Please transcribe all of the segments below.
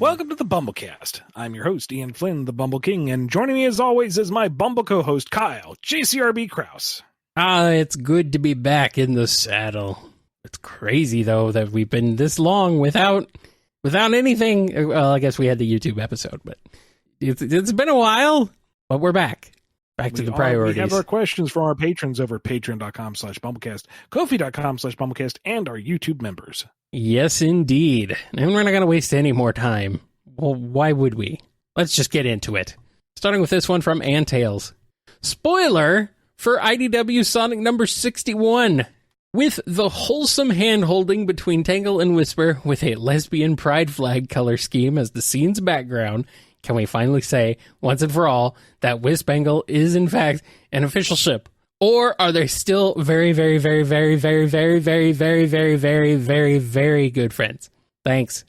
Welcome to the BumbleKast. I'm your host, Ian Flynn, the Bumble King, and joining me as always is my Bumble co-host, Kyle, JCRB Krause. It's good to be back in the saddle. It's crazy, though, that we've been this long without anything. Well, I guess we had the YouTube episode, but it's been a while, but we're back. Back to the priorities. We have our questions from our patrons over at patreon.com/BumbleKast, Ko-fi.com/BumbleKast, and our YouTube members. Yes, indeed. And we're not going to waste any more time. Well, why would we? Let's just get into it. Starting with this one from Antails. Spoiler for IDW Sonic number 61. With the wholesome hand-holding between Tangle and Whisper with a lesbian pride flag color scheme as the scene's background, can we finally say, once and for all, that Wispangle is in fact an official ship? Or are they still very, very, very, very, very, very, very, very, very, very, very, very good friends? Thanks.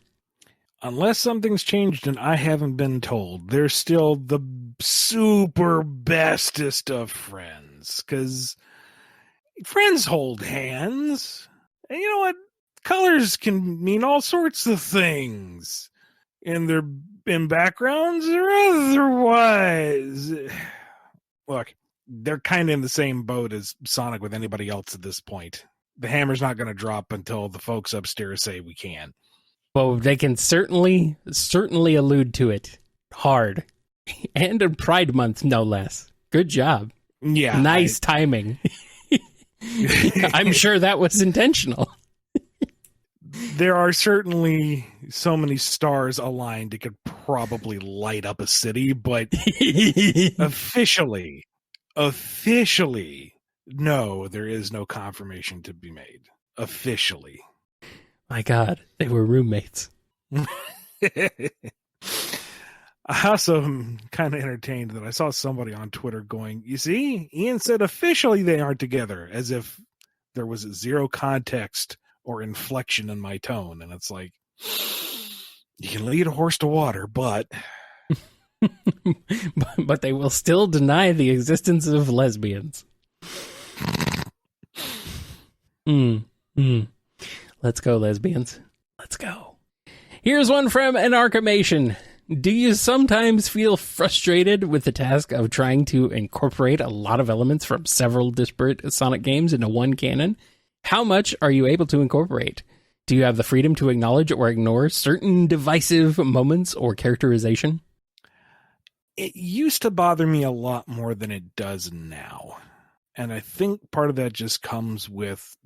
Unless something's changed and I haven't been told, they're still the super bestest of friends. Because friends hold hands. And you know what? Colors can mean all sorts of things. In backgrounds or otherwise. Look, they're kind of in the same boat as Sonic with anybody else at this point. The hammer's not going to drop until the folks upstairs say we can. Well, they can certainly allude to it hard. And in Pride Month, no less. Good job. Yeah. Nice timing. I'm sure that was intentional. There are certainly so many stars aligned it could probably light up a city, but officially, no, there is no confirmation to be made. Officially. My God, they were roommates. I also am kind of entertained that I saw somebody on Twitter going, you see, Ian said officially they aren't together, as if there was zero context or inflection in my tone. And it's like, you can lead a horse to water, but... but they will still deny the existence of lesbians. Let's go, lesbians. Let's go. Here's one from an Archimation. Do you sometimes feel frustrated with the task of trying to incorporate a lot of elements from several disparate Sonic games into one canon? How much are you able to incorporate? Do you have the freedom to acknowledge or ignore certain divisive moments or characterization? It used to bother me a lot more than it does now. And I think part of that just comes with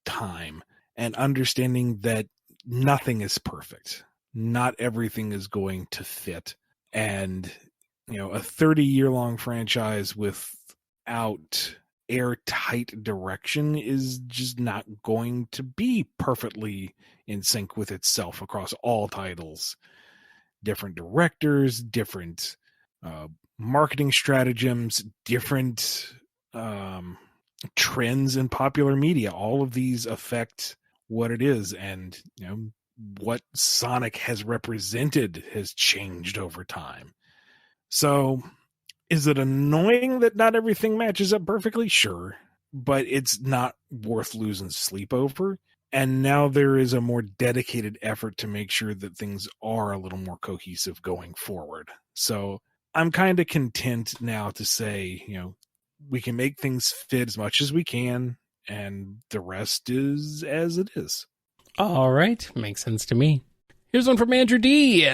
time and understanding that nothing is perfect. Not everything is going to fit. And, a 30-year-long franchise without airtight direction is just not going to be perfectly in sync with itself across all titles. Different directors, different marketing stratagems, different trends in popular media. All of these affect what it is, and what Sonic has represented has changed over time. So is it annoying that not everything matches up perfectly? Sure, but it's not worth losing sleep over. And now there is a more dedicated effort to make sure that things are a little more cohesive going forward. So I'm kind of content now to say, we can make things fit as much as we can, and the rest is as it is. All right. Makes sense to me. Here's one from Andrew D.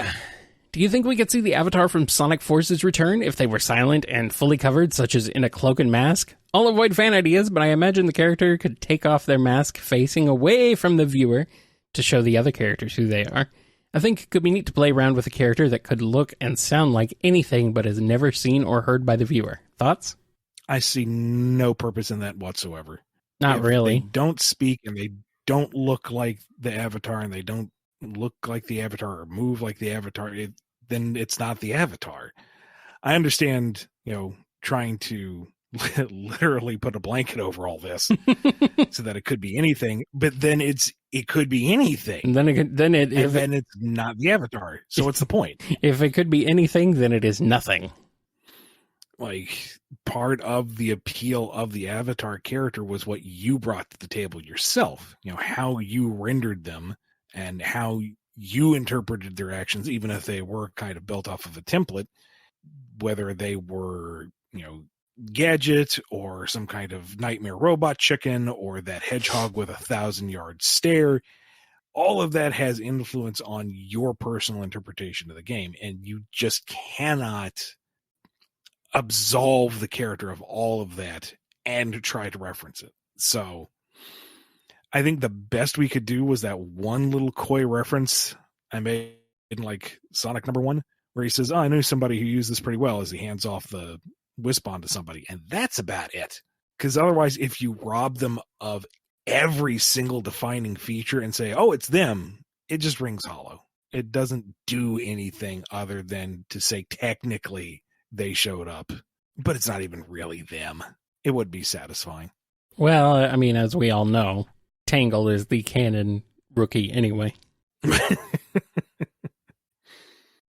Do you think we could see the avatar from Sonic Forces return if they were silent and fully covered, such as in a cloak and mask? I'll avoid fan ideas, but I imagine the character could take off their mask facing away from the viewer to show the other characters who they are. I think it could be neat to play around with a character that could look and sound like anything but is never seen or heard by the viewer. Thoughts? I see no purpose in that whatsoever. Not really. They don't speak and they don't look like the avatar and they don't look like the avatar or move like the avatar, then it's not the avatar. I understand, trying to literally put a blanket over all this so that it could be anything, but then it could be anything. And then it's not the avatar. So what's the point? If it could be anything, then it is nothing. Like, part of the appeal of the avatar character was what you brought to the table yourself, how you rendered them and how you interpreted their actions, even if they were kind of built off of a template, whether they were, Gadget or some kind of nightmare robot chicken or that hedgehog with 1,000-yard stare. All of that has influence on your personal interpretation of the game, and you just cannot absolve the character of all of that and try to reference it. So I think the best we could do was that one little coy reference I made in like Sonic #1, where he says, "Oh, I knew somebody who used this pretty well," as he hands off the Wisp-On to somebody. And that's about it. Because otherwise, if you rob them of every single defining feature and say, "Oh, it's them," it just rings hollow. It doesn't do anything other than to say technically they showed up, but it's not even really them. It would be satisfying. Well, I mean, as we all know, Tangle is the canon rookie anyway.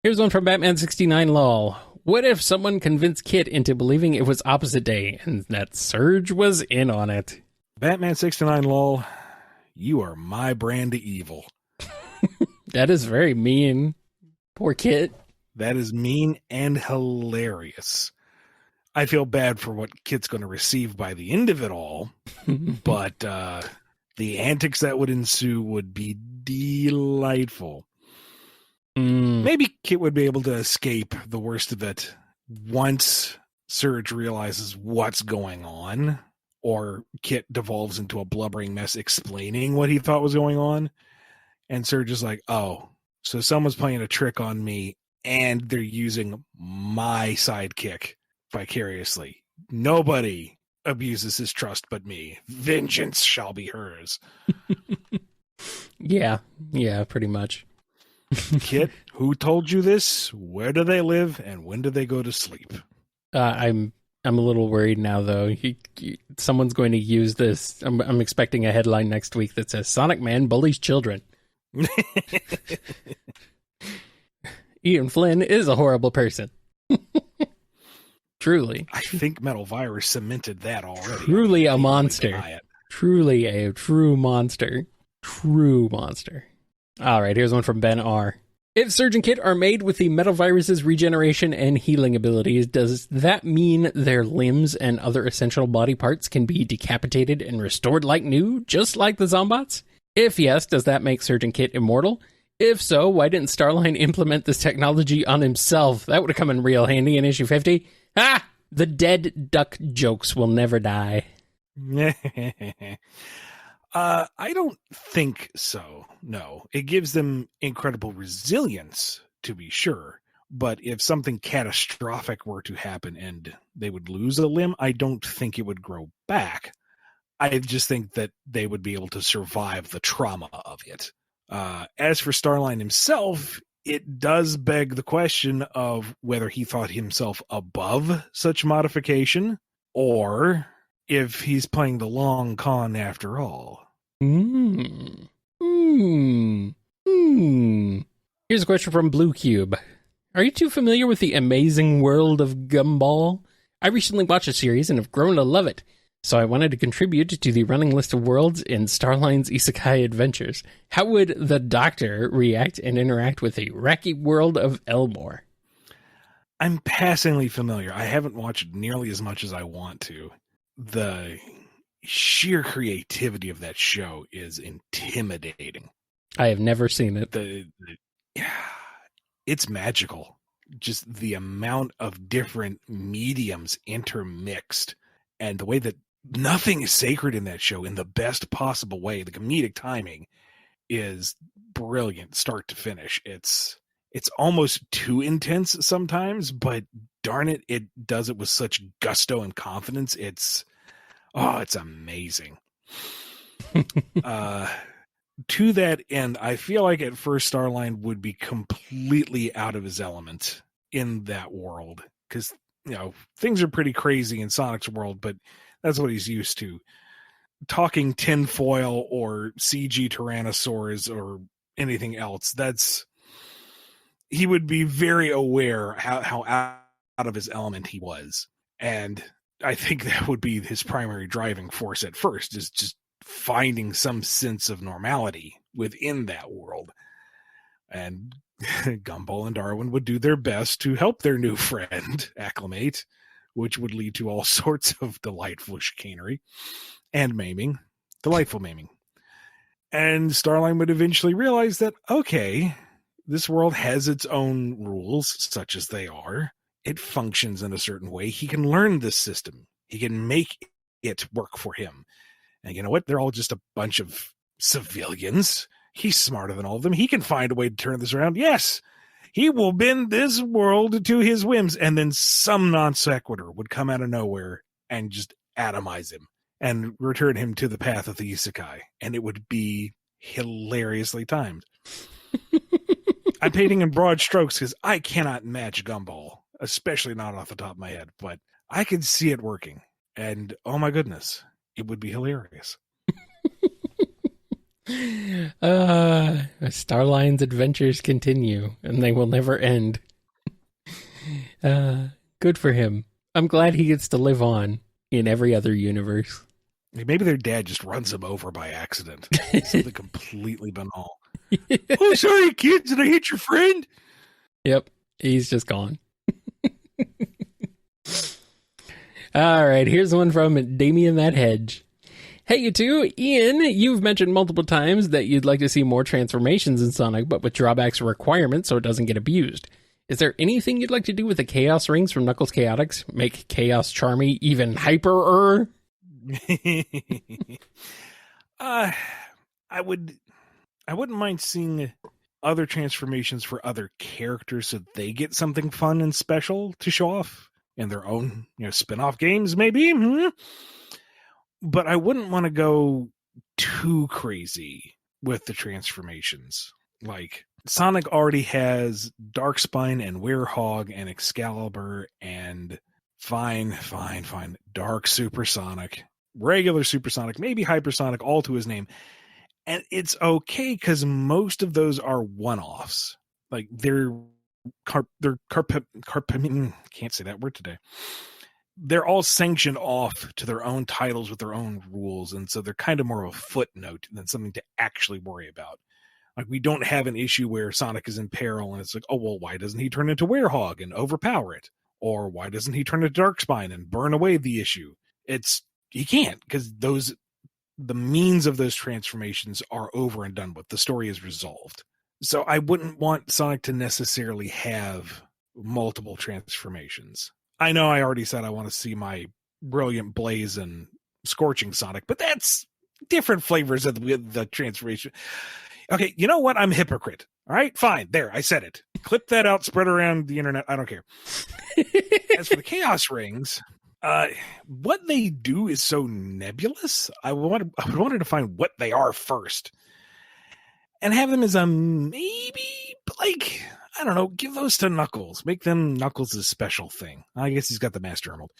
Here's one from Batman69 LOL. What if someone convinced Kit into believing it was opposite day and that Surge was in on it? Batman69 LOL, you are my brand of evil. That is very mean. Poor Kit. That is mean and hilarious. I feel bad for what Kit's going to receive by the end of it all, but the antics that would ensue would be delightful. Maybe Kit would be able to escape the worst of it once Surge realizes what's going on, or Kit devolves into a blubbering mess explaining what he thought was going on, and Surge is like, "Oh, so someone's playing a trick on me, and they're using my sidekick vicariously. Nobody abuses his trust but me. Vengeance shall be hers." Yeah, pretty much. Kit, who told you this? Where do they live? And when do they go to sleep? I'm a little worried now, though. Someone's going to use this. I'm expecting a headline next week that says Sonic Man bullies children. Ian Flynn is a horrible person. Truly. I think Metal Virus cemented that already. Truly a monster. Truly a true monster. True monster. All right, here's one from Ben R. If Surge and Kit are made with the Metal Virus's regeneration and healing abilities, does that mean their limbs and other essential body parts can be decapitated and restored like new, just like the Zombots? If yes, does that make Surge and Kit immortal? If so, why didn't Starline implement this technology on himself? That would have come in real handy in issue 50. Ah! The dead duck jokes will never die. I don't think so. No, it gives them incredible resilience, to be sure. But if something catastrophic were to happen and they would lose a limb, I don't think it would grow back. I just think that they would be able to survive the trauma of it. As for Starline himself, it does beg the question of whether he thought himself above such modification, or if he's playing the long con after all. Here's a question from Blue Cube. Are you too familiar with the amazing world of Gumball? I recently watched a series and have grown to love it, so I wanted to contribute to the running list of worlds in Starline's Isekai adventures. How would the Doctor react and interact with the wacky world of Elmore? I'm passingly familiar. I haven't watched nearly as much as I want to. The sheer creativity of that show is intimidating. I have never seen it. It's magical. Just the amount of different mediums intermixed, and the way that nothing is sacred in that show in the best possible way. The comedic timing is brilliant, start to finish. It's almost too intense sometimes, but darn it, it does it with such gusto and confidence. It's amazing. To that end, I feel like at first Starline would be completely out of his element in that world, because things are pretty crazy in Sonic's world, but that's what he's used to. Talking tinfoil or CG Tyrannosaurs or anything else, he would be very aware how out of his element he was. And I think that would be his primary driving force at first, is just finding some sense of normality within that world. And Gumball and Darwin would do their best to help their new friend acclimate, which would lead to all sorts of delightful chicanery and maiming, delightful maiming. And Starline would eventually realize that, okay, this world has its own rules, such as they are. It functions in a certain way. He can learn this system. He can make it work for him. And you know what? They're all just a bunch of civilians. He's smarter than all of them. He can find a way to turn this around. Yes, he will bend this world to his whims. And then some non sequitur would come out of nowhere and just atomize him and return him to the path of the isekai. And it would be hilariously timed. I'm painting in broad strokes because I cannot match Gumball, especially not off the top of my head, but I could see it working. And oh my goodness, it would be hilarious. Starline's adventures continue, and they will never end. Good for him. I'm glad he gets to live on in every other universe. Maybe their dad just runs him over by accident. Something completely banal. Oh, sorry, kids. Did I hit your friend? Yep. He's just gone. All right. Here's one from Damien That Hedge. Hey, you two. Ian, you've mentioned multiple times that you'd like to see more transformations in Sonic, but with drawbacks or requirements so it doesn't get abused. Is there anything you'd like to do with the Chaos Rings from Knuckles Chaotix? Make Chaos Charmy even hyper-er? I wouldn't mind seeing other transformations for other characters so they get something fun and special to show off in their own, spin-off games, maybe. But I wouldn't want to go too crazy with the transformations. Like, Sonic already has Darkspine and Werehog and Excalibur and fine, Dark Supersonic, regular Supersonic, maybe Hypersonic, all to his name. And it's okay because most of those are one-offs. Like, they're can't say that word today. They're all sanctioned off to their own titles with their own rules, and so they're kind of more of a footnote than something to actually worry about. Like, we don't have an issue where Sonic is in peril, and it's like, oh, well, why doesn't he turn into Werehog and overpower it? Or why doesn't he turn into Darkspine and burn away the issue? He can't, because the means of those transformations are over and done with. The story is resolved. So I wouldn't want Sonic to necessarily have multiple transformations. I know I already said I want to see my Brilliant Blaze and Scorching Sonic, but that's different flavors of the transformation. Okay, you know what? I'm a hypocrite. All right, fine. There, I said it. Clip that out, spread around the internet. I don't care. As for the Chaos Rings, what they do is so nebulous. I wanted to find what they are first. And have them as a maybe, like, I don't know, give those to Knuckles. Make them Knuckles' special thing. I guess he's got the Master Emerald.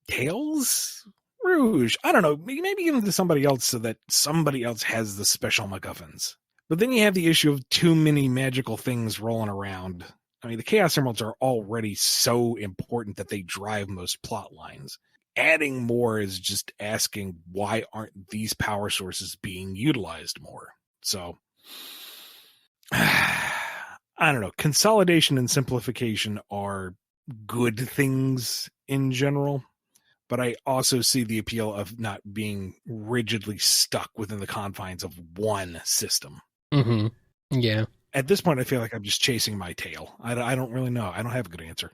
Tails? Rouge? I don't know. Maybe give them to somebody else so that somebody else has the special MacGuffins. But then you have the issue of too many magical things rolling around. I mean, the Chaos Emeralds are already so important that they drive most plot lines. Adding more is just asking, why aren't these power sources being utilized more? So, I don't know. Consolidation and simplification are good things in general, but I also see the appeal of not being rigidly stuck within the confines of one system. Mm-hmm. Yeah. At this point, I feel like I'm just chasing my tail. I don't really know. I don't have a good answer.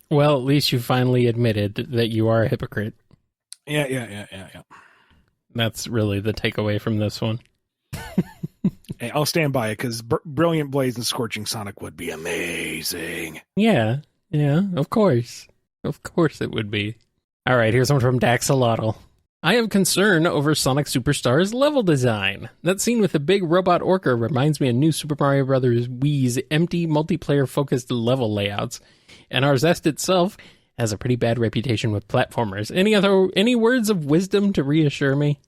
Well, at least you finally admitted that you are a hypocrite. Yeah. That's really the takeaway from this one. Hey, I'll stand by it because Brilliant Blaze and Scorching Sonic would be amazing. Yeah, of course. Of course it would be. All right, here's one from Daxolotl. I have concern over Sonic Superstars level design. That scene with the big robot orca reminds me of New Super Mario Bros. Wii's empty, multiplayer-focused level layouts, and our Zest itself has a pretty bad reputation with platformers. Any words of wisdom to reassure me?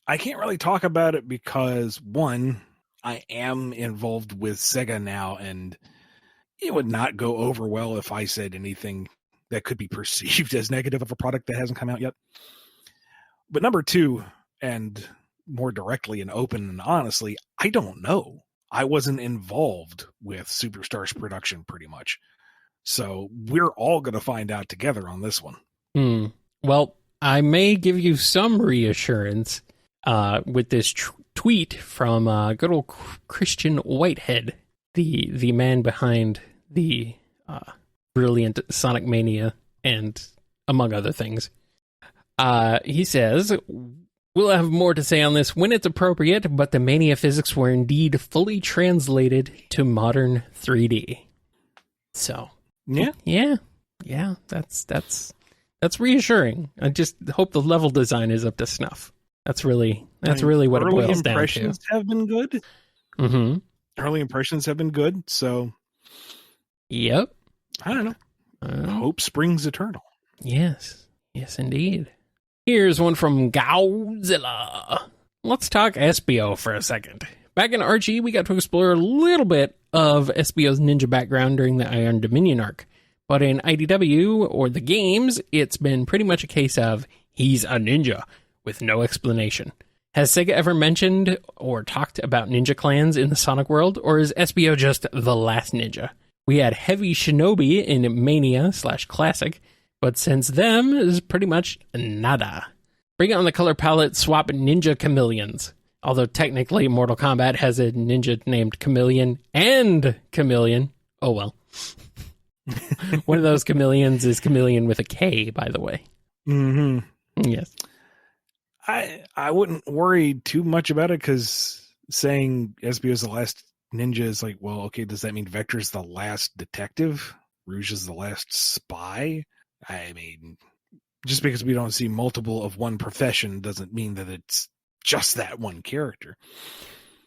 I can't really talk about it because, one, I am involved with Sega now, and it would not go over well if I said anything that could be perceived as negative of a product that hasn't come out yet. But number two, and more directly and open and honestly, I don't know. I wasn't involved with Superstar's production pretty much. So we're all going to find out together on this one. Well, I may give you some reassurance with this tweet from good old Christian Whitehead, the man behind the brilliant Sonic Mania and among other things. He says, we'll have more to say on this when it's appropriate, but the Mania physics were indeed fully translated to modern 3D. So, yeah, that's reassuring. I just hope the level design is up to snuff. That's really what it boils down to. Early impressions have been good. Mm-hmm. Early impressions have been good, so... Yep. I don't know. Hope springs eternal. Yes, indeed. Here's one from Godzilla. Let's talk SBO for a second. Back in Archie, we got to explore a little bit of SBO's ninja background during the Iron Dominion arc. But in IDW, or the games, it's been pretty much a case of, he's a ninja, with no explanation. Has Sega ever mentioned or talked about ninja clans in the Sonic world, or is SBO just the last ninja? We had Heavy Shinobi in Mania/Classic, but since them is pretty much nada. Bring on the color palette, swap ninja chameleons. Although technically Mortal Kombat has a ninja named Chameleon and Chameleon. Oh well. One of those chameleons is Chameleon with a K, by the way. Mm-hmm. Yes. I wouldn't worry too much about it, because saying SBO is the last ninja is like, well, okay, does that mean Vector's the last detective? Rouge is the last spy? I mean, just because we don't see multiple of one profession doesn't mean that it's just that one character.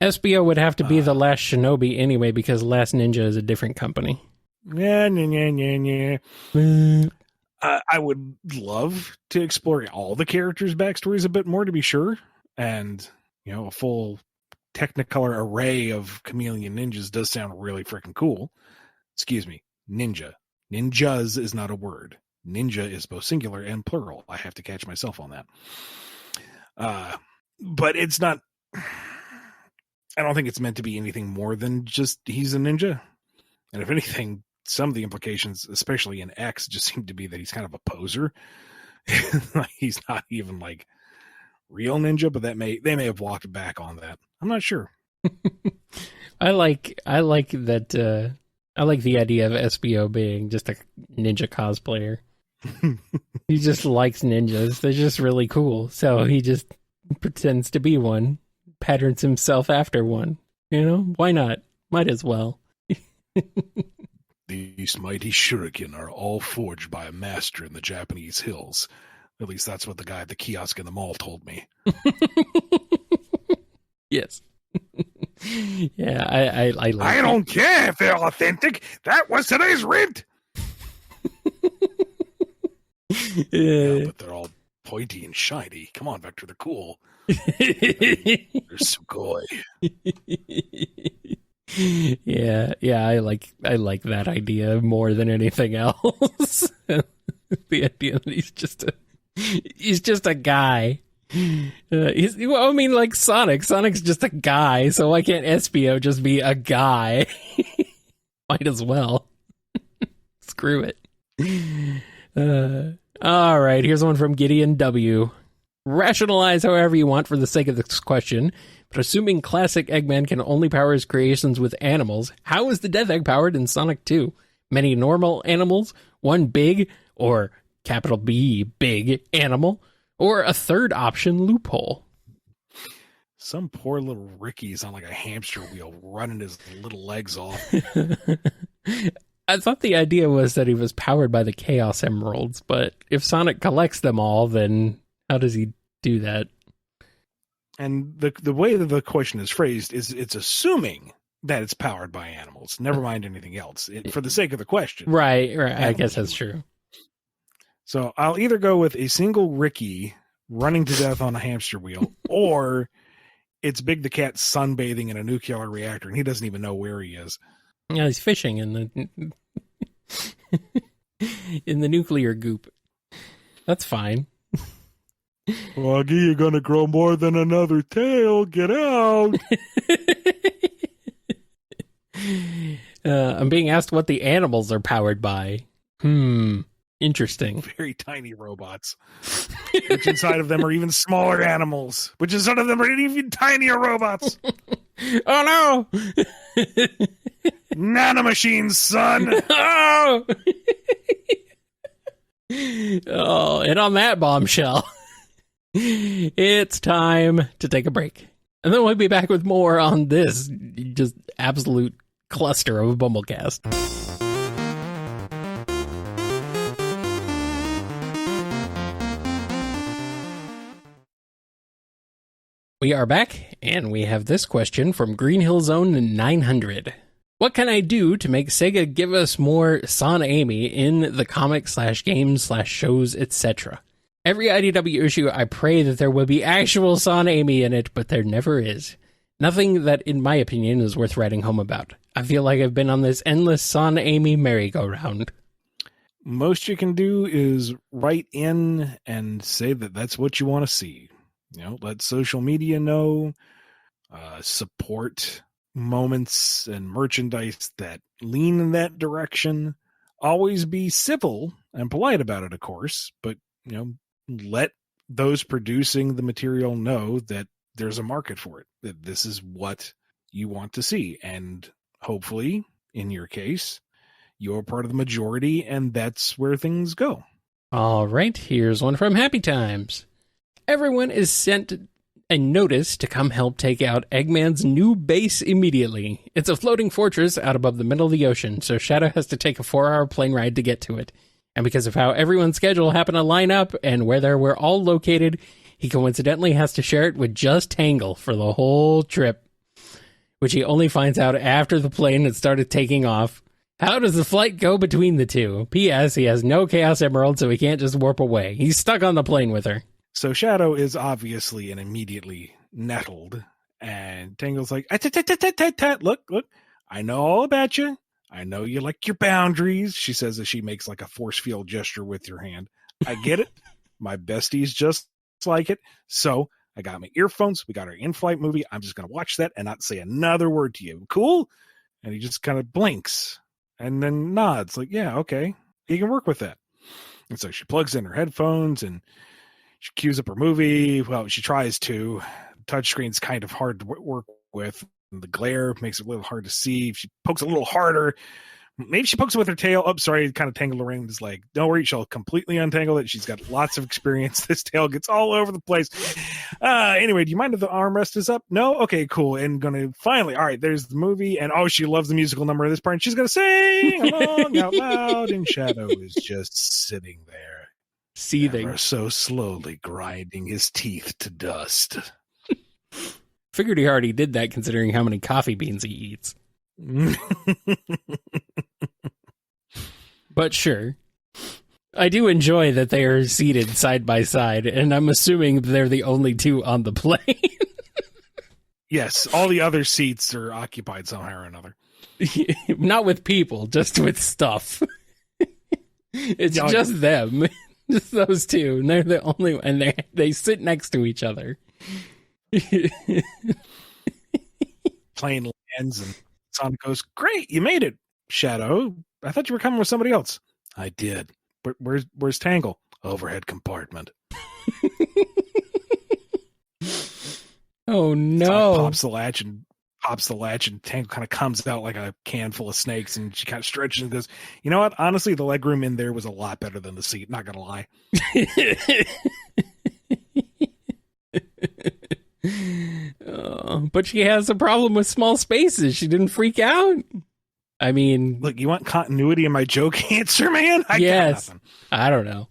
SBO would have to be the last shinobi anyway, because Last Ninja is a different company. Yeah. I would love to explore all the characters' backstories a bit more, to be sure. And, a full Technicolor array of chameleon ninjas does sound really freaking cool. Excuse me, ninja. Ninjas is not a word. Ninja is both singular and plural. I have to catch myself on that. But it's not... I don't think it's meant to be anything more than just he's a ninja. And if anything, some of the implications, especially in X, just seem to be that he's kind of a poser. He's not even like real ninja, but they may have walked back on that. I'm not sure. I like that. I like the idea of SBO being just a ninja cosplayer. He just likes ninjas. They're just really cool. So he just pretends to be one, patterns himself after one. Why not? Might as well. These mighty shuriken are all forged by a master in the Japanese hills. At least that's what the guy at the kiosk in the mall told me. Yes. Yeah, I like I don't care if they're authentic. That was today's rent. Yeah, but they're all pointy and shiny. Come on, Vector, they're cool. They're sugoi. Yeah, I like that idea more than anything else. The idea that he's just a guy. Like Sonic. Sonic's just a guy, so why can't SBO just be a guy? Might as well. Screw it. All right, here's one from Gideon W. Rationalize however you want for the sake of this question, but assuming classic Eggman can only power his creations with animals, how is the Death Egg powered in Sonic 2? Many normal animals, one big, or capital B, big animal, or a third option loophole? Some poor little Ricky's on like a hamster wheel running his little legs off. I thought the idea was that he was powered by the Chaos Emeralds, but if Sonic collects them all, then how does he do that? And the way that the question is phrased is it's assuming that it's powered by animals. Never mind anything else. For the sake of the question. Right. I guess that's true. So I'll either go with a single Ricky running to death on a hamster wheel, or it's Big the Cat sunbathing in a nuclear reactor, and he doesn't even know where he is. Yeah, he's fishing in the in the nuclear goop. That's fine. Froggy, you're gonna grow more than another tail. Get out. I'm being asked what the animals are powered by. Interesting. Very tiny robots, which inside of them are even smaller animals, which inside of them are even tinier robots. Oh no! Nanomachines, son! Oh! Oh, and on that bombshell, it's time to take a break. And then we'll be back with more on this just absolute cluster of a BumbleKast. We are back, and we have this question from Green Hill Zone 900. What can I do to make Sega give us more Son Amy in the comics/games/shows, etc.? Every IDW issue, I pray that there will be actual Son Amy in it, but there never is. Nothing that, in my opinion, is worth writing home about. I feel like I've been on this endless Son Amy merry-go-round. Most you can do is write in and say that that's what you want to see. Let social media know, support moments and merchandise that lean in that direction. Always be civil and polite about it, of course, but, let those producing the material know that there's a market for it, that this is what you want to see. And hopefully, in your case, you're part of the majority, and that's where things go. All right, here's one from Happy Times. Everyone is sent a notice to come help take out Eggman's new base immediately. It's a floating fortress out above the middle of the ocean, so Shadow has to take a 4-hour plane ride to get to it. And because of how everyone's schedule happened to line up and where they were all located, he coincidentally has to share it with just Tangle for the whole trip, which he only finds out after the plane had started taking off. How does the flight go between the two? P.S. He has no Chaos Emerald, so he can't just warp away. He's stuck on the plane with her. So Shadow is obviously and immediately nettled, and Tangle's like, look, I know all about you. I know you like your boundaries, she says as she makes like a force field gesture with your hand. I get it. My bestie's just like it. So I got my earphones. We got our in-flight movie. I'm just going to watch that and not say another word to you. Cool? And he just kind of blinks and then nods like, yeah, okay. You can work with that. And so she plugs in her headphones and she queues up her movie. Well, she tries to. Touchscreen's kind of hard to work with. And the glare makes it a little hard to see. If she pokes a little harder, maybe she pokes it with her tail. Oh, sorry, kind of tangled around. Is like, don't worry, she'll completely untangle it. She's got lots of experience. This tail gets all over the place. Anyway, do you mind if the armrest is up? No? Okay, cool. And gonna finally, all right, there's the movie. And she loves the musical number of this part. And she's gonna sing along out loud. And Shadow is just sitting there, seething, ever so slowly grinding his teeth to dust. Figured he already did that considering how many coffee beans he eats. But sure. I do enjoy that they are seated side by side, and I'm assuming they're the only two on the plane. Yes, all the other seats are occupied somehow or another. Not with people, just with stuff. It's just them. Just those two, and they're the only one, and they sit next to each other. Plane lands and Sonic goes, great, you made it. Shadow, I thought you were coming with somebody else. I did. Where's Tangle? Overhead compartment. Oh no. Sonic pops the latch and Tangle kind of comes out like a can full of snakes, and she kind of stretches and goes, you know what? Honestly, the legroom in there was a lot better than the seat, not gonna lie. But she has a problem with small spaces. She didn't freak out. I mean, look, you want continuity in my joke answer, man? I got nothing. I don't know.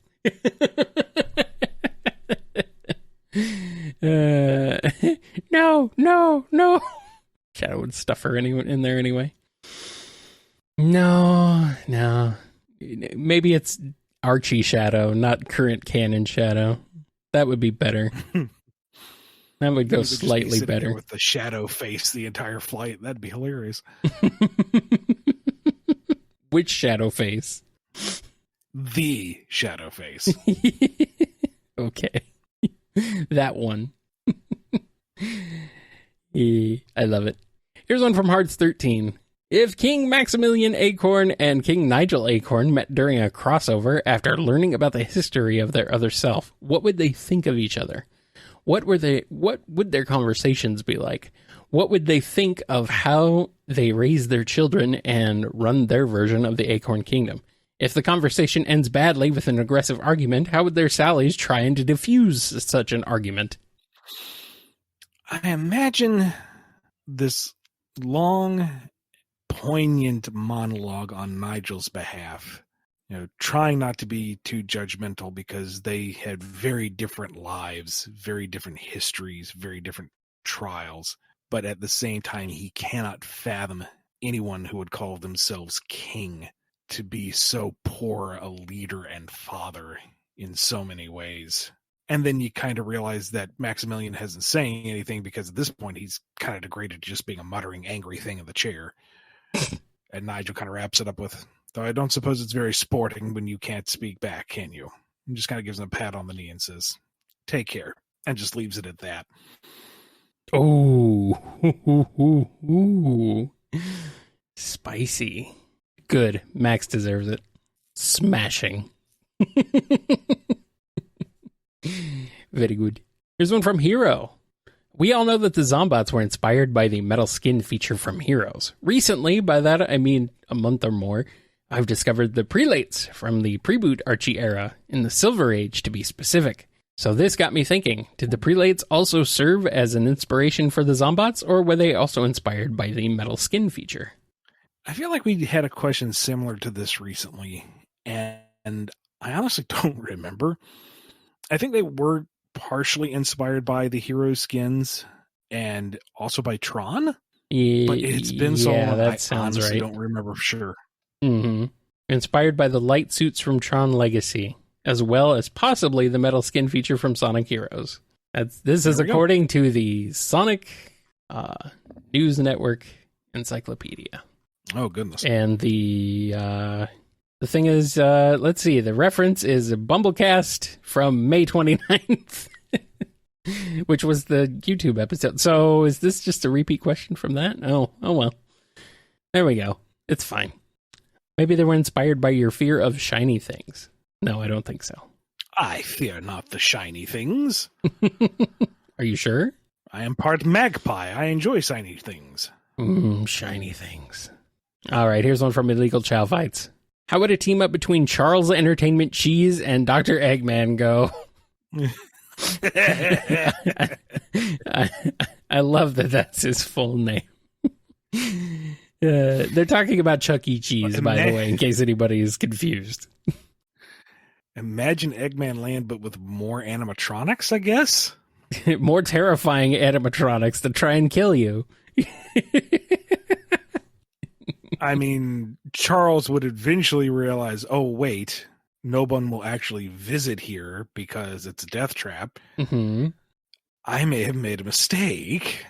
No. Shadow would stuff her in there anyway. No. Maybe it's Archie Shadow, not current canon Shadow. That would be better. That would go slightly better. With the shadow face the entire flight. That'd be hilarious. Which shadow face? The shadow face. Okay. That one. I love it. Here's one from Hearts 13. If King Maximilian Acorn and King Nigel Acorn met during a crossover after learning about the history of their other self, what would they think of each other? What would their conversations be like? What would they think of how they raise their children and run their version of the Acorn Kingdom? If the conversation ends badly with an aggressive argument, how would their sallies try to diffuse such an argument? I imagine this long, poignant monologue on Nigel's behalf, trying not to be too judgmental because they had very different lives, very different histories, very different trials. But at the same time, he cannot fathom anyone who would call themselves king to be so poor a leader and father in so many ways. And then you kind of realize that Maximilian hasn't saying anything because at this point he's kind of degraded to just being a muttering, angry thing in the chair. And Nigel kind of wraps it up with, though I don't suppose it's very sporting when you can't speak back, can you? And just kind of gives him a pat on the knee and says, take care, and just leaves it at that. Oh, spicy. Good. Max deserves it. Smashing. Very good. Here's one from Hero. We all know that the Zombots were inspired by the metal skin feature from Heroes. Recently, by that I mean a month or more, I've discovered the prelates from the pre-boot Archie era, in the Silver Age to be specific. So this got me thinking, did the prelates also serve as an inspiration for the Zombots, or were they also inspired by the metal skin feature? I feel like we had a question similar to this recently, and I honestly don't remember. I think they were partially inspired by the hero skins and also by Tron, but it's been so long, that sounds honestly right. don't remember for sure. Mm-hmm. Inspired by the light suits from Tron Legacy, as well as possibly the metal skin feature from Sonic Heroes. This is according to the Sonic News Network Encyclopedia. Oh, goodness. And the thing is, let's see, the reference is a BumbleKast from May 29th, which was the YouTube episode. So is this just a repeat question from that? Oh well. There we go. It's fine. Maybe they were inspired by your fear of shiny things. No, I don't think so. I fear not the shiny things. Are you sure? I am part magpie. I enjoy shiny things. Shiny things. All right, here's one from Illegal Chow Fights. How would a team up between Charles Entertainment Cheese and Dr. Eggman go? I love that that's his full name. They're talking about Chuck E. Cheese, by the way, in case anybody is confused. Imagine Eggman Land, but with more animatronics, I guess? More terrifying animatronics to try and kill you. I mean, Charles would eventually realize, oh, wait, no one will actually visit here because it's a death trap. Mm-hmm. I may have made a mistake.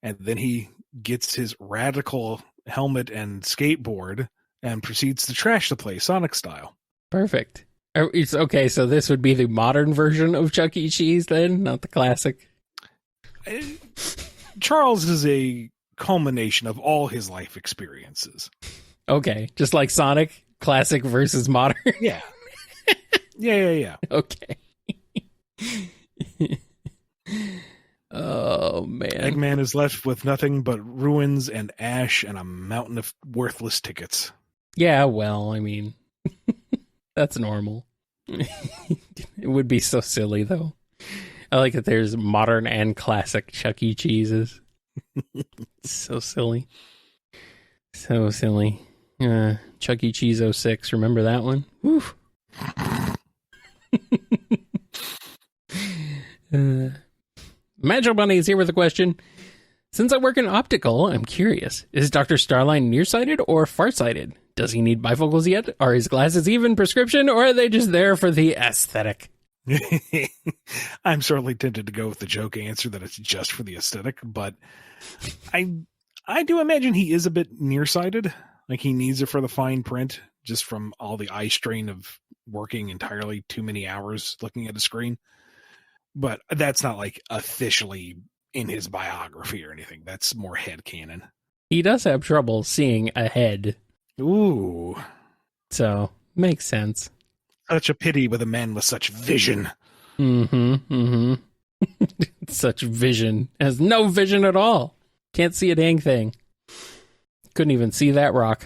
And then he gets his radical helmet and skateboard and proceeds to trash the place Sonic style. Perfect. It's okay, so this would be the modern version of Chuck E. Cheese then, not the classic? Charles is a culmination of all his life experiences. Okay, just like Sonic, classic versus modern? Yeah. Yeah. Okay. Oh, man. Eggman is left with nothing but ruins and ash and a mountain of worthless tickets. Yeah, well, I mean, that's normal. It would be so silly, though. I like that there's modern and classic Chuck E. Cheeses. So silly. So silly. Chuck E. Cheese 06, remember that one? Woo. Magic Bunny is here with a question. Since I work in optical, I'm curious. Is Dr. Starline nearsighted or farsighted? Does he need bifocals yet? Are his glasses even prescription, or are they just there for the aesthetic? I'm certainly tempted to go with the joke answer that it's just for the aesthetic, but I do imagine he is a bit nearsighted. Like he needs it for the fine print, just from all the eye strain of working entirely too many hours looking at a screen. But that's not like officially in his biography or anything. That's more headcanon. He does have trouble seeing ahead, Ooh, so makes sense. such a pity with a man with such vision. Such vision. Has no vision at all. Can't see a dang thing. Couldn't even see that rock.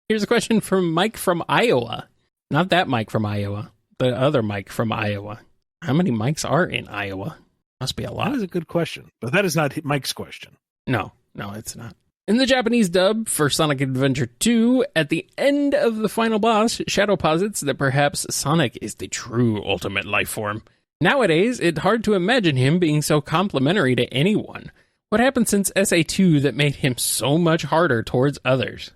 Here's a question from Mike from Iowa. Not that Mike from Iowa. The other Mike from Iowa. How many Mikes are in Iowa? Must be a lot. That is a good question, but that is not Mike's question. No, it's not. In the Japanese dub for Sonic Adventure 2, at the end of the final boss, Shadow posits that perhaps Sonic is the true ultimate life form. Nowadays, it's hard to imagine him being so complimentary to anyone. What happened since SA2 that made him so much harder towards others?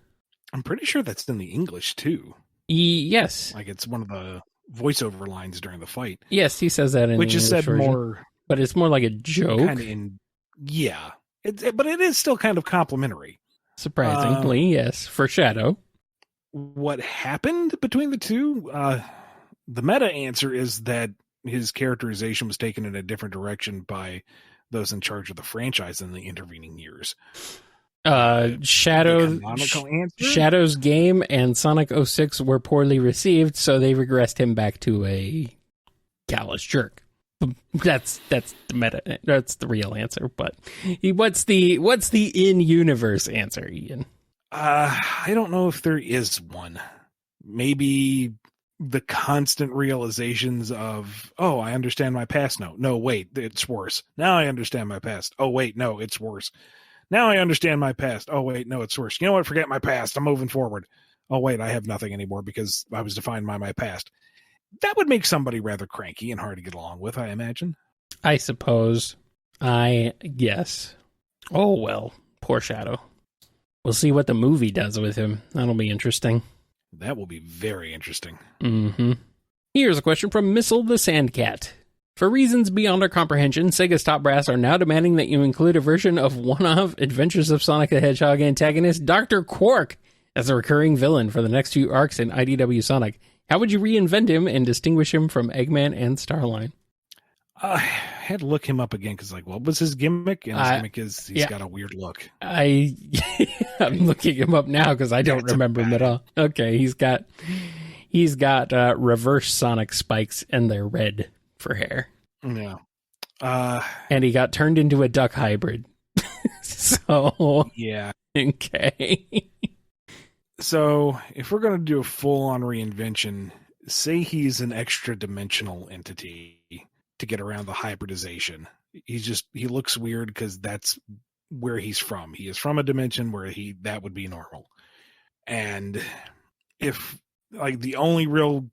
I'm pretty sure that's in the English too. Yes. Like it's one of the voiceover lines during the fight. Yes, he says that in which the is English said version, more. but it's more like a joke. Kind of yeah. But it is still kind of complimentary. Surprisingly, yes, for Shadow. What happened between the two? The meta answer is that his characterization was taken in a different direction by those in charge of the franchise in the intervening years. Shadow's game and Sonic 06 were poorly received, so they regressed him back to a callous jerk. That's the meta. That's the real answer. But what's the in-universe answer, Ian? I don't know if there is one. Maybe the constant realizations of, oh, I understand my past. No, wait, it's worse. Now I understand my past. Oh, wait, no, it's worse. Now I understand my past. Oh, wait, no, it's worse. You know what? Forget my past. I'm moving forward. Oh, wait, I have nothing anymore because I was defined by my past. That would make somebody rather cranky and hard to get along with, I imagine. I suppose. I guess. Oh, well, poor Shadow. We'll see what the movie does with him. That'll be interesting. That will be very interesting. Here's a question from Missile the Sandcat. For reasons beyond our comprehension, Sega's top brass are now demanding that you include a version of one-off Adventures of Sonic the Hedgehog antagonist Dr. Quark as a recurring villain for the next few arcs in IDW Sonic. How would you reinvent him and distinguish him from Eggman and Starline? I had to look him up again because, what was his gimmick? And his gimmick is he's got a weird look. I'm looking him up now because I don't remember him at all. Okay, he's got reverse Sonic spikes and they're red for hair. Yeah. And he got turned into a duck hybrid. So yeah. Okay. So if we're going to do a full-on reinvention, say he's an extra-dimensional entity to get around the hybridization. He looks weird because that's where he's from. He is from a dimension where that would be normal. And if the only real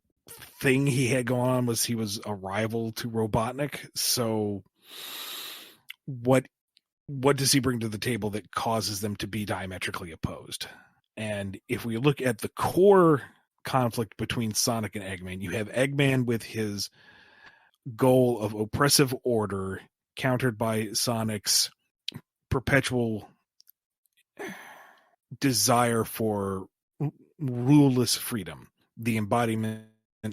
thing he had going on was he was a rival to Robotnik, so what does he bring to the table that causes them to be diametrically opposed? And if we look at the core conflict between Sonic and Eggman, you have Eggman with his goal of oppressive order countered by Sonic's perpetual desire for ruleless freedom, the embodiment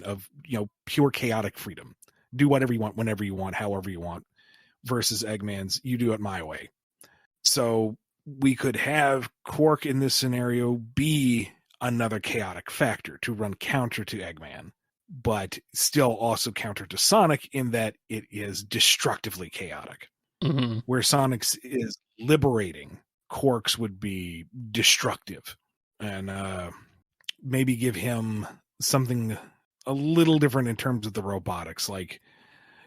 of pure chaotic freedom. Do whatever you want, whenever you want, however you want, versus Eggman's you do it my way. So we could have Quark in this scenario be another chaotic factor to run counter to Eggman, but still also counter to Sonic in that it is destructively chaotic. Mm-hmm. Where Sonic's is liberating, Quark's would be destructive. And maybe give him something a little different in terms of the robotics, like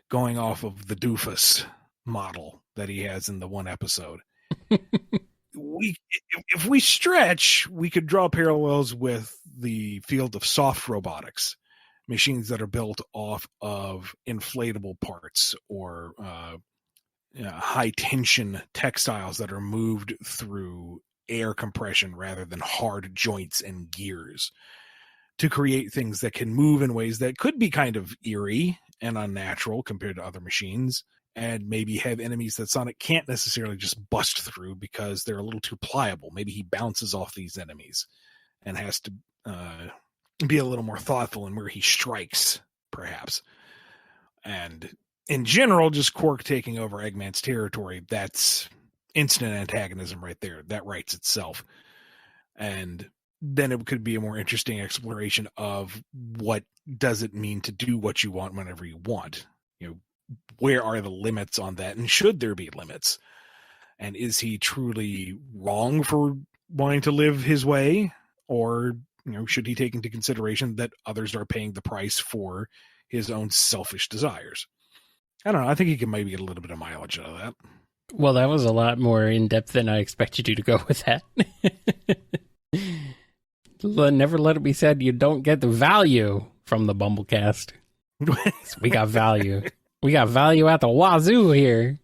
going off of the doofus model that he has in the one episode. If we stretch, we could draw parallels with the field of soft robotics, machines that are built off of inflatable parts or high tension textiles that are moved through air compression rather than hard joints and gears to create things that can move in ways that could be kind of eerie and unnatural compared to other machines, and maybe have enemies that Sonic can't necessarily just bust through because they're a little too pliable. Maybe he bounces off these enemies and has to be a little more thoughtful in where he strikes, perhaps. And in general, just Quark taking over Eggman's territory, that's instant antagonism right there. That writes itself. And then it could be a more interesting exploration of what does it mean to do what you want whenever you want. Where are the limits on that? And should there be limits? And is he truly wrong for wanting to live his way? Or, should he take into consideration that others are paying the price for his own selfish desires? I don't know. I think he can maybe get a little bit of mileage out of that. Well, that was a lot more in-depth than I expected you to go with that. Never let it be said you don't get the value from the BumbleKast. We got value. We got value at the wazoo here.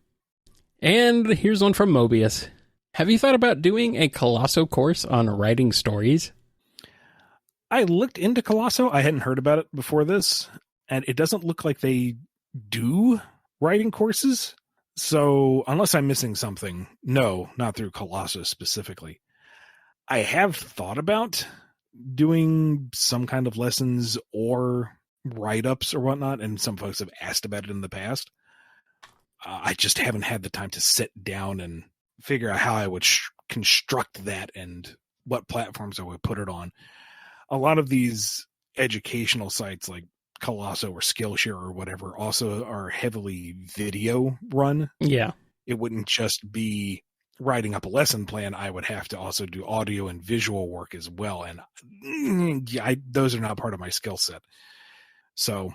And here's one from Mobius. Have you thought about doing a Colosso course on writing stories? I looked into Colosso. I hadn't heard about it before this, and it doesn't look like they do writing courses. So unless I'm missing something, no, not through Colosso specifically. I have thought about doing some kind of lessons or write-ups or whatnot, and some folks have asked about it in the past. I just haven't had the time to sit down and figure out how I would construct that and what platforms I would put it on. A lot of these educational sites like Colosso or Skillshare or whatever also are heavily video run. Yeah. It wouldn't just be writing up a lesson plan. I would have to also do audio and visual work as well. And those are not part of my skill set. So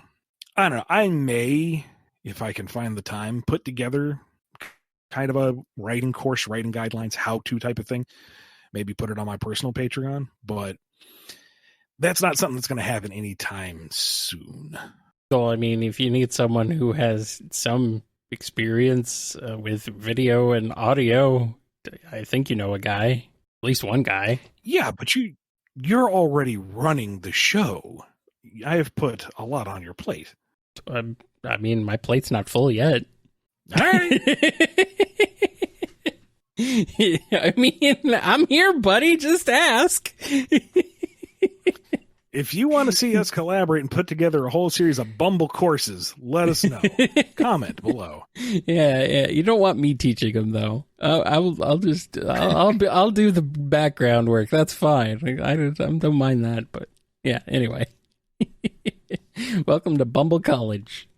I don't know. I may, if I can find the time, put together kind of a writing course, writing guidelines, how-to type of thing. Maybe put it on my personal Patreon, but that's not something that's going to happen anytime soon. So, I mean, if you need someone who has some experience with video and audio, I think you know a guy, at least one guy. Yeah, but you're already running the show. I have put a lot on your plate. I mean, my plate's not full yet. All right. I mean, I'm here, buddy. Just ask. If you want to see us collaborate and put together a whole series of Bumble courses, let us know. Comment below. Yeah. You don't want me teaching them, though. I'll do the background work. That's fine. I don't mind that. But yeah. Anyway, welcome to Bumble College.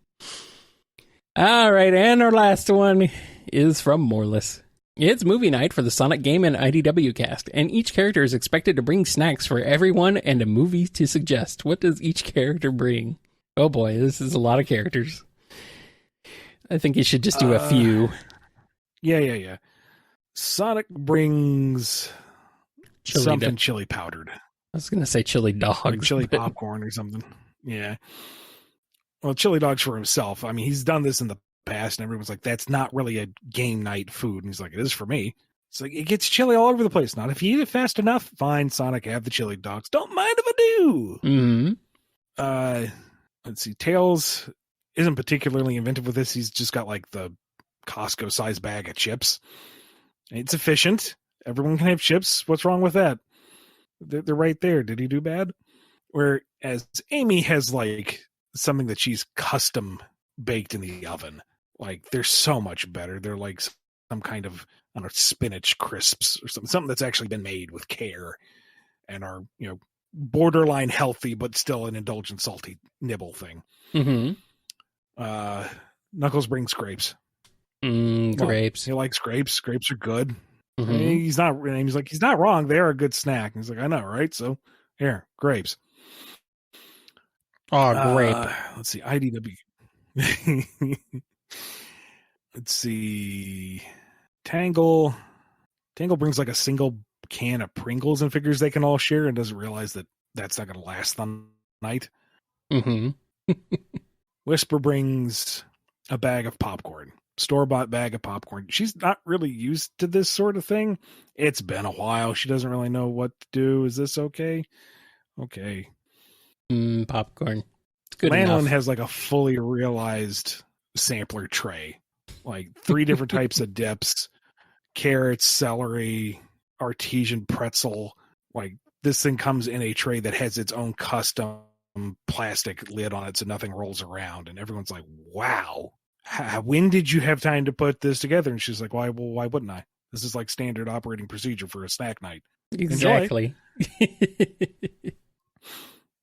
All right, and our last one is from Morless. It's movie night for the Sonic Game and IDW cast, and each character is expected to bring snacks for everyone and a movie to suggest. What does each character bring? Oh boy, this is a lot of characters. I think you should just do a few. Yeah. Sonic brings chili powdered. I was going to say chili dogs. Like chili popcorn or something. Yeah. Well, chili dogs for himself. I mean, he's done this in the past, and everyone's like, that's not really a game night food. And he's like, it is for me. It's like, it gets chili all over the place. Not if you eat it fast enough. Fine, Sonic, have the chili dogs. Don't mind if I do. Mm-hmm. Let's see. Tails isn't particularly inventive with this. He's just got like the Costco size bag of chips. It's efficient. Everyone can have chips. What's wrong with that? They're right there. Did he do bad? Whereas Amy has like something that she's custom baked in the oven. Like, they're so much better. They're like some kind of, I don't know, spinach crisps or something that's actually been made with care and are, borderline healthy, but still an indulgent salty nibble thing. Mm-hmm. Knuckles brings grapes. Grapes. He likes grapes. Grapes are good. Mm-hmm. He's not wrong. They are a good snack. And he's like, I know, right? So here, grapes. Oh, grape. Let's see. IDW. Let's see. Tangle brings like a single can of Pringles and figures they can all share and doesn't realize that that's not going to last the night. Mm-hmm. Whisper brings a bag of popcorn. Store-bought bag of popcorn. She's not really used to this sort of thing. It's been a while. She doesn't really know what to do. Is this okay? Okay. Popcorn. It's good Landon enough. has like a fully realized sampler tray. Like 3 different types of dips. Carrots, celery, artesian pretzel. Like, this thing comes in a tray that has its own custom plastic lid on it so nothing rolls around. And everyone's like, wow. When did you have time to put this together? And she's like, why wouldn't I? This is like standard operating procedure for a snack night. Exactly.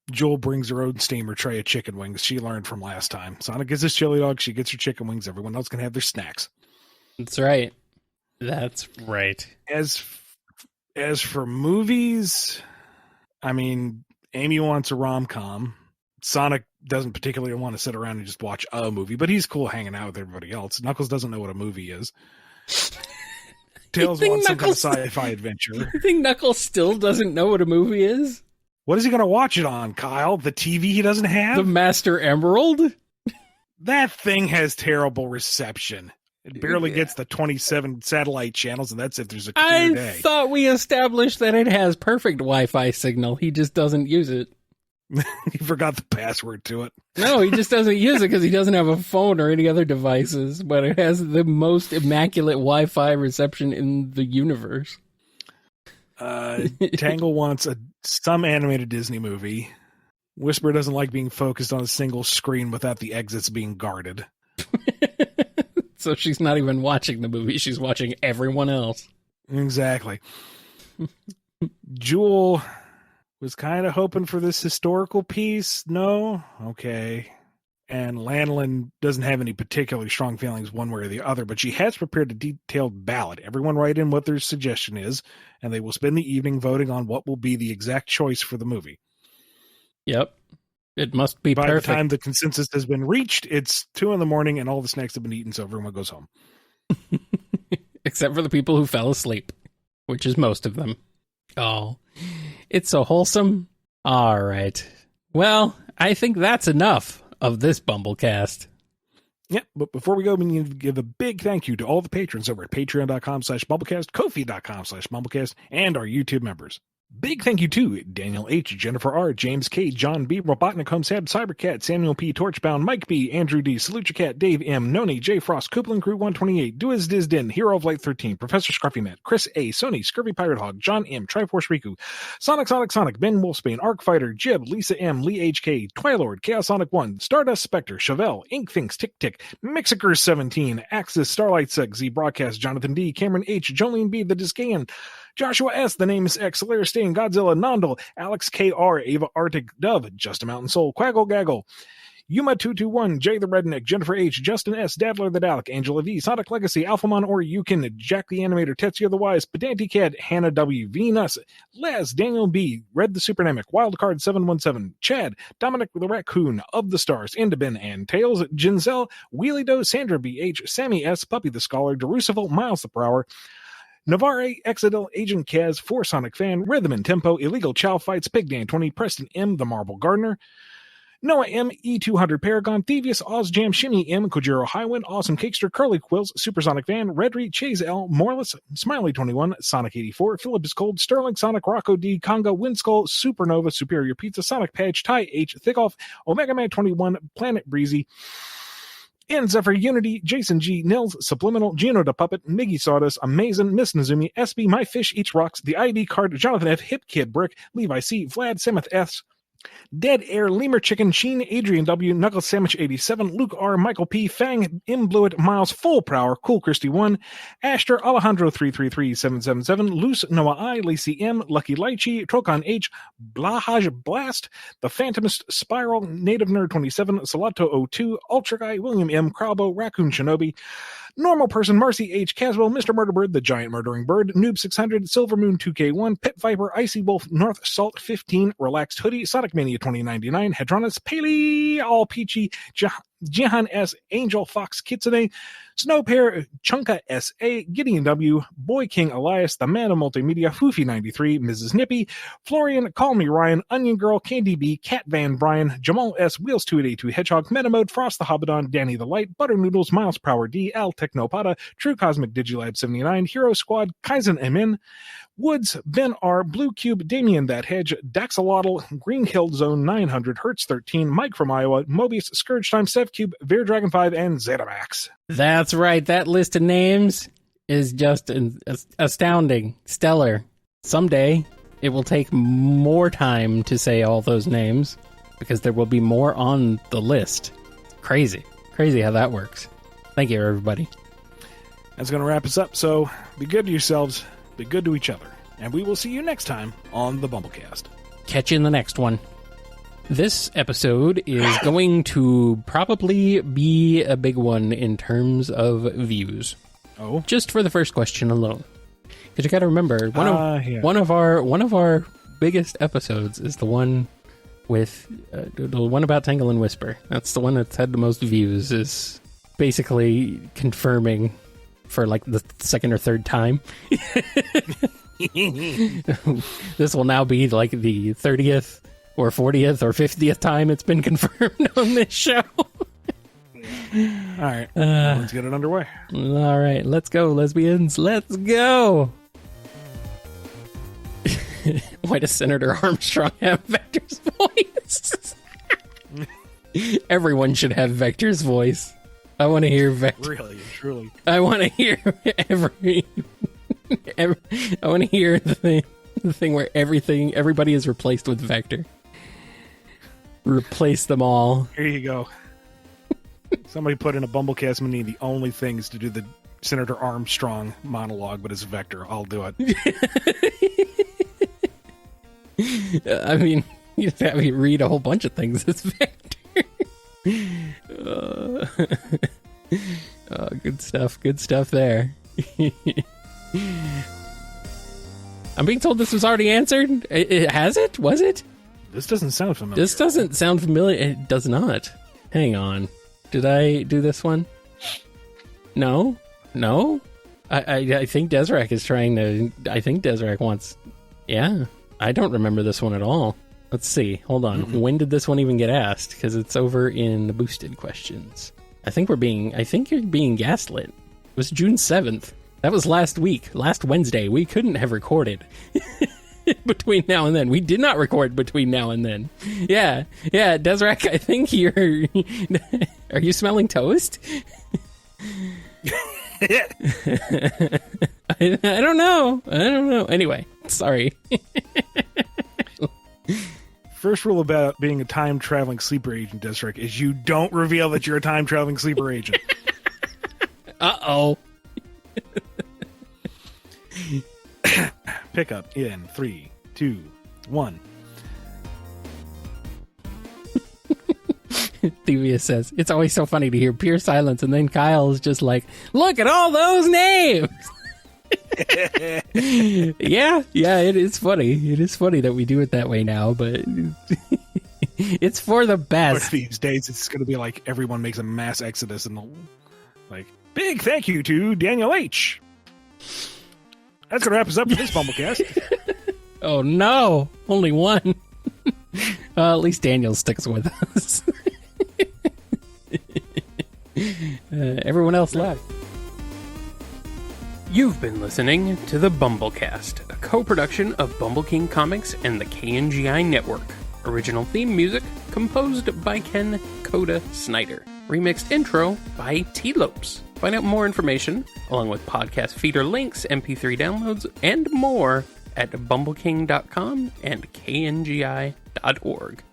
Jewel brings her own steamer tray of chicken wings she learned from last time. Sonic gets his chili dog. She gets her chicken wings. Everyone else can have their snacks. That's right. That's right. As for movies, I mean, Amy wants a rom-com. Sonic doesn't particularly want to sit around and just watch a movie, but he's cool hanging out with everybody else. Knuckles doesn't know what a movie is. Tails wants some kind of sci-fi adventure. You think Knuckles still doesn't know what a movie is? What is he going to watch it on, Kyle? The TV he doesn't have? The Master Emerald? That thing has terrible reception. It barely gets the 27 satellite channels, and that's if there's a clear day. I thought we established that it has perfect Wi-Fi signal. He just doesn't use it. He forgot the password to it. No, he just doesn't use it because he doesn't have a phone or any other devices, but it has the most immaculate Wi-Fi reception in the universe. Tangle wants some animated Disney movie. Whisper doesn't like being focused on a single screen without the exits being guarded. So she's not even watching the movie. She's watching everyone else. Exactly. Jewel was kind of hoping for this historical piece. No? Okay. And Lanolin doesn't have any particularly strong feelings one way or the other, but she has prepared a detailed ballot. Everyone write in what their suggestion is, and they will spend the evening voting on what will be the exact choice for the movie. Yep. It must be By perfect. the time the consensus has been reached, it's 2 a.m. and all the snacks have been eaten, so everyone goes home. Except for the people who fell asleep, which is most of them. Oh, it's so wholesome. All right. Well, I think that's enough of this BumbleKast. Yeah, but before we go, we need to give a big thank you to all the patrons over at patreon.com/BumbleKast, Ko-fi.com/BumbleKast, and our YouTube members. Big thank you to Daniel H., Jennifer R., James K., John B., Robotnik Homestead, Cybercat, Samuel P., Torchbound, Mike B., Andrew D., Saluchacat, Dave M., Noni, J. Frost, Coupling Crew 128, Duiz Dizdin, Hero of Light 13, Professor Scruffynet, Chris A., Sony, Scurvy Pirate Hog, John M., Triforce Riku, Sonic, Ben Wolfsbane, Arc Fighter, Jib, Lisa M., Lee H.K., Twilord, Chaos Sonic 1, Stardust Spectre, Chevelle, Ink Thinks, Tick Tick, Mixicers 17, Axis, Starlight Seg, Z Broadcast, Jonathan D., Cameron H., Jolene B., The Disgayan, Joshua S., The Name is X, Solaire Stain, Godzilla, Nondal, Alex K.R., Ava Arctic, Dove, Just a Mountain Soul, Quaggle Gaggle, Yuma221, Jay the Redneck, Jennifer H., Justin S., Dadler the Dalek, Angela V., Sonic Legacy, Alphamon or Yukin, Jack the Animator, Tetsuya the Wise, Pedantic Cat, Hannah W., Venus, Les, Daniel B., Red the Superdynamic, Wildcard 717, Chad, Dominic the Raccoon, Of the Stars, Indabin and Tails, Ginzel, Wheelie Doe, Sandra B.H., Sammy S., Puppy the Scholar, Jerusalem, Miles the Prower, Navarre, Exadel, Agent Kaz, 4 Sonic Fan, Rhythm and Tempo, Illegal Chow Fights, Pig Dan 20, Preston M., The Marble Gardener, Noah M., E200 Paragon, Thievius, Ozjam, Shimmy M., Kojiro Highwind, Awesome Cakester, Curly Quills, Supersonic Van, Redry, Chase L., Morless, Smiley 21, Sonic 84, Philip is Cold, Sterling, Sonic, Rocco D., Congo, Windskull, Supernova, Superior Pizza, Sonic Patch, Ty H., Thickoff, Omega Man 21, Planet Breezy, and Zephyr Unity, Jason G, Nils, Subliminal, Gino the Puppet, Miggy Sawdust, Amazing, Miss Nazumi, SB, My Fish Eats Rocks, The ID Card, Jonathan F, Hip Kid Brick, Levi C, Vlad, Samith S, Dead Air, Lemur Chicken, Sheen, Adrian W, Knuckles Sandwich 87, Luke R, Michael P, Fang, M Bluet, Miles, Full Prower, Cool Christy 1, Ashter, Alejandro 333777, Loose, Noah I, Lacey M, Lucky Lychee, Trocon H, Blahaj Blast, The Phantomist, Spiral, Native Nerd 27, Salato 02, Ultra Guy, William M, Crowbo, Raccoon Shinobi, Normal Person, Marcy H, Caswell, Mr. Murderbird, The Giant Murdering Bird, Noob 600, Silver Moon 2K1, Pit Viper, Icy Wolf, North Salt 15, Relaxed Hoodie, Sonic Mania 2099, Hadronis, Paley, All Peachy, Jihan S, Angel Fox Kitsune, Snow Pear, Chunka S.A., Gideon W., Boy King Elias, The Man of Multimedia, Foofy 93, Mrs. Nippy, Florian, Call Me Ryan, Onion Girl, Candy B, Cat Van Bryan, Jamal S, Wheels 2882 Hedgehog, Metamode, Frost the Hobbidon, Danny the Light, Butter Noodles, Miles Prower D, Al Technopada, True Cosmic Digilab 79, Hero Squad, Kaizen MN, Woods, Ben R, Blue Cube, Damien That Hedge, Daxolotl, Green Hill Zone 900, Hertz 13, Mike from Iowa, Mobius, Scourge Time, Sevcube, Veer Dragon 5, and Zetabax. That's right. That list of names is just astounding, stellar. Someday, it will take more time to say all those names because there will be more on the list. Crazy. Crazy how that works. Thank you, everybody. That's going to wrap us up. So be good to yourselves, be good to each other, and we will see you next time on the BumbleKast. Catch you in the next one. This episode is going to probably be a big one in terms of views. Oh, just for the first question alone, because you got to remember one of our biggest episodes is the one with the one about Tangle and Whisper. That's the one that's had the most views. Is basically confirming for like the second or third time. This will now be like the 30th or 40th or 50th time it's been confirmed on this show. All right, let's get it underway. All right, let's go, lesbians. Let's go. Why does Senator Armstrong have Vector's voice? Everyone should have Vector's voice. I want to hear Vector. Really, truly. I want to hear I want to hear the thing where everybody is replaced with Vector. Replace them all. Here you go. Somebody put in a BumbleKast mini. The only thing is to do the Senator Armstrong monologue, but it's Vector. I'll do it. I mean, you have me read a whole bunch of things as Vector. Good stuff. Good stuff there. I'm being told this was already answered. Has it? Was it? This doesn't sound familiar. This doesn't sound familiar. It does not. Hang on. Did I do this one? No? I think Desirek is trying to... I think Desirek wants... Yeah. I don't remember this one at all. Let's see. Hold on. Mm-hmm. When did this one even get asked? Because it's over in the boosted questions. I think you're being gaslit. It was June 7th. That was last week. Last Wednesday. We couldn't have recorded between now and then. We did not record between now and then. Yeah. Desirek, I think you're... Are you smelling toast? I don't know. Anyway, sorry. First rule about being a time-traveling sleeper agent, Desirek, is you don't reveal that you're a time-traveling sleeper agent. Uh-oh. Pick up in 3, 2, 1. Thevia says, it's always so funny to hear pure silence, and then Kyle's just like, look at all those names! Yeah, it is funny. It is funny that we do it that way now, but it's for the best. But these days, it's going to be like everyone makes a mass exodus and like, big thank you to Daniel H. That's going to wrap us up for this BumbleKast. Oh no, only one. At least Daniel sticks with us. Everyone else left. You've been listening to the BumbleKast, a co-production of Bumble King Comics and the KNGI Network. Original theme music composed by Ken Coda Snyder. Remixed intro by T-Lopes. Find out more information, along with podcast feeder links, MP3 downloads, and more at bumbleking.com and kngi.org.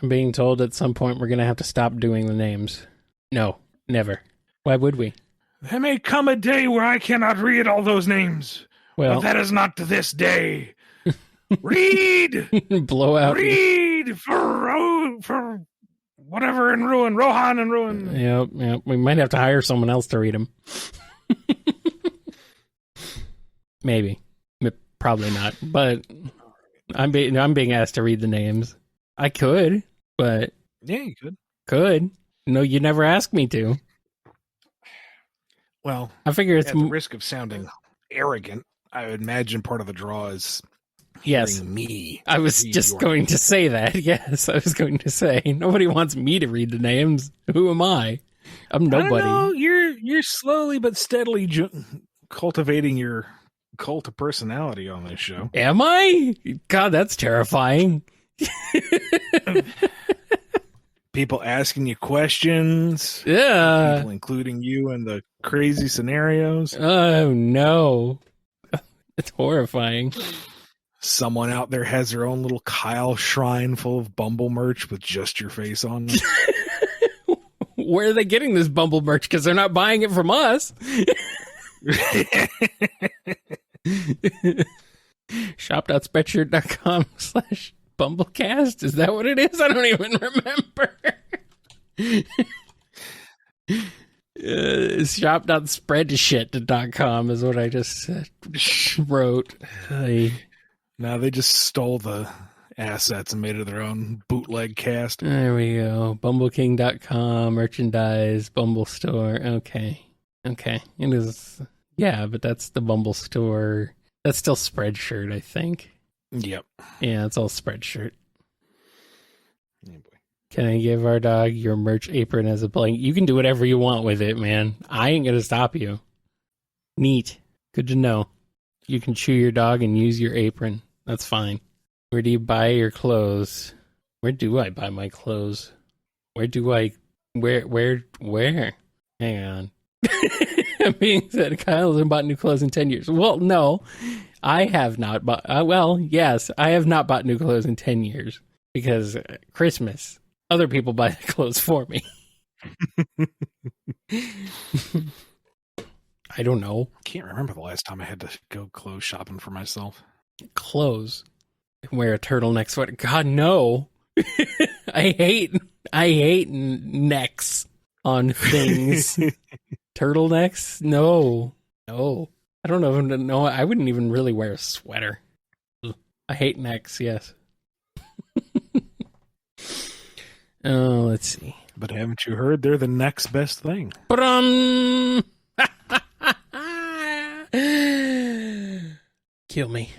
I'm being told at some point we're going to have to stop doing the names. No, never. Why would we? There may come a day where I cannot read all those names. Well, but that is not this day. Read! Blow out. Read for whatever in Ruin. Rohan and Ruin. Yep. We might have to hire someone else to read them. Maybe. Probably not. But I'm being asked to read the names. I could, but... Yeah, you could. Could. No, you never asked me to. Well, I figure it's at the risk of sounding arrogant, I would imagine part of the draw is hearing me. I was just going to say that. Yes, I was going to say nobody wants me to read the names. Who am I? I'm nobody. I don't know. You're slowly but steadily cultivating your cult of personality on this show. Am I? God, that's terrifying. People asking you questions. Yeah. People including you in the crazy scenarios. Oh, no. It's horrifying. Someone out there has their own little Kyle shrine full of Bumble merch with just your face on it. Where are they getting this Bumble merch? Because they're not buying it from us. Shop.spreadshirt.com/BumbleKast. Is that what it is? I don't even remember. Shop.spreadshit.com is what I just wrote. Now they just stole the assets and made it their own bootleg cast. There we go. BumbleKing.com, merchandise, Bumble Store. Okay. It is. Yeah, but that's the Bumble Store. That's still Spreadshirt, I think. Yep. Yeah, it's all Spreadshirt. Oh boy. Can I give our dog your merch apron as a blanket? You can do whatever you want with it, man. I ain't gonna stop you. Neat. Good to know. You can chew your dog and use your apron. That's fine. Where do you buy your clothes? Where do I buy my clothes? Where? Hang on. Being said, Kyle hasn't bought new clothes in 10 years. Well, no, I have not bought. Yes, I have not bought new clothes in 10 years because Christmas, other people buy the clothes for me. I don't know. Can't remember the last time I had to go clothes shopping for myself. Clothes. Wear a turtleneck sweater. God, no. I hate necks on things. Turtlenecks? No. I don't even know. I wouldn't even really wear a sweater. I hate necks, yes. Oh, let's see. But haven't you heard they're the next best thing? Kill me.